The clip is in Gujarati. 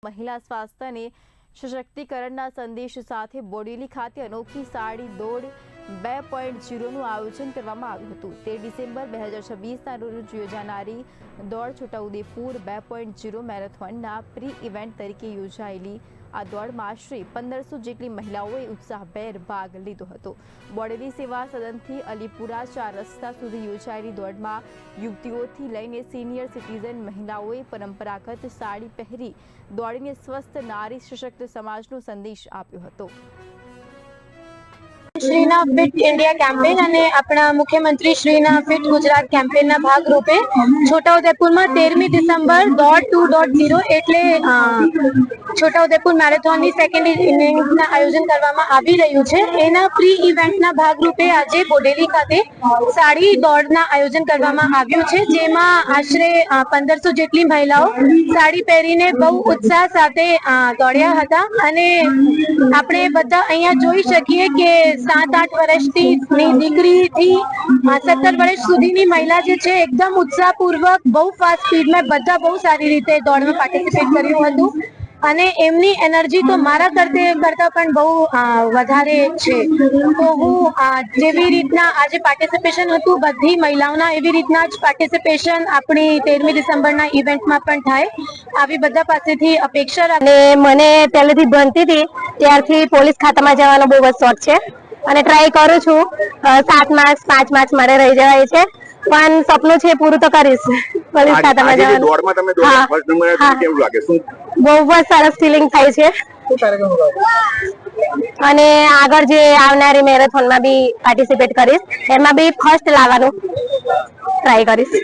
મહિલા સ્વાસ્થ્ય અને સશક્તિકરણના સંદેશ સાથે બોડેલી ખાતે અનોખી સાડી દોડ 2.0નું આયોજન કરવામાં આવ્યું હતું। 13 ડિસેમ્બર 2026ના રોજ યોજાનારી દોડ છોટાઉદેપુર 2.0 મેરેથોનના પ્રી ઇવેન્ટ તરીકે યોજાયેલી આ દોડમાં આશરે 1500 જેટલી મહિલાઓએ ઉત્સાહભેર ભાગ લીધો હતો। બોડેલી સેવા સદનથી અલીપુરા 4 રસ્તા સુધી યોજાયેલી દોડમાં યુવતીઓથી લઈને સિનિયર સિટીઝન મહિલાઓએ પરંપરાગત સાડી પહેરી દોડીને સ્વસ્થ નારી સશક્ત સમાજનો સંદેશ આપ્યો હતો। श्रीना फिट इंडिया कैंपेन અને આપણા મુખ્યમંત્રી શ્રીના ફિટ ગુજરાત કેમ્પેનના ભાગરૂપે છોટાઉદેપુરમાં 13મી ડિસેમ્બર દોડ 2.0 એટલે છોટાઉદેપુર મેરેથોનની સેકન્ડ ઇનિંગ્સના આયોજન કરવામાં આવી રહ્યું છે। એના પ્રી ઇવેન્ટના ભાગરૂપે આજે બોડેલી ખાતે સાડી દોડના આયોજન કરવામાં આવ્યું છે, જેમાં આશરે 1500 જેટલી મહિલાઓ સાડી પહેરીને બહુ ઉત્સાહ સાથે દોડ્યા હતા અને આપણે બધા અહીંયા જોઈ શકીએ કે 7-8 વર્ષની દીકરીથી 17 વર્ષ સુધીની મહિલા જે છે એકદમ ઉત્સાહપૂર્વક બહુ ફાસ્ટ સ્પીડમાં બધા બહુ સારી રીતે દોડમાં પાર્ટિસિપેટ કર્યું હતું અને એમની એનર્જી તો મારા કરતા પણ બહુ વધારે છે। તો હું જેવી રીતના આજે પાર્ટિસિપેશન હતું બધી મહિલાઓના એવી રીતના જ પાર્ટિસિપેશન આપણી 13મી ડિસેમ્બરના ઇવેન્ટમાં પણ થાય આવી બધા પાસેથી અપેક્ષા રાખે। મને પહેલેથી ભણતી હતી ત્યારથી પોલીસ ખાતામાં જવાનો બહુ જ શોખ છે અને ટ્રાય કરું છું। 7 માર્ક્સ 5 માર્ક્સ મારે રહી જાય છે પણ સપનું છે પૂરું તો કરીશ પોલીસ ખાતામાં જવાનું। દોડમાં તમે દોડ્યા ફર્સ્ટ નંબર આવ્યો કેવું લાગે? શું બહુ જ સરસ ફીલિંગ થાય છે અને આગળ જે આવનારી મેરેથોનમાં બી પાર્ટિસિપેટ કરીશ, એમાં બી ફર્સ્ટ લાવવાનું ટ્રાય કરીશ।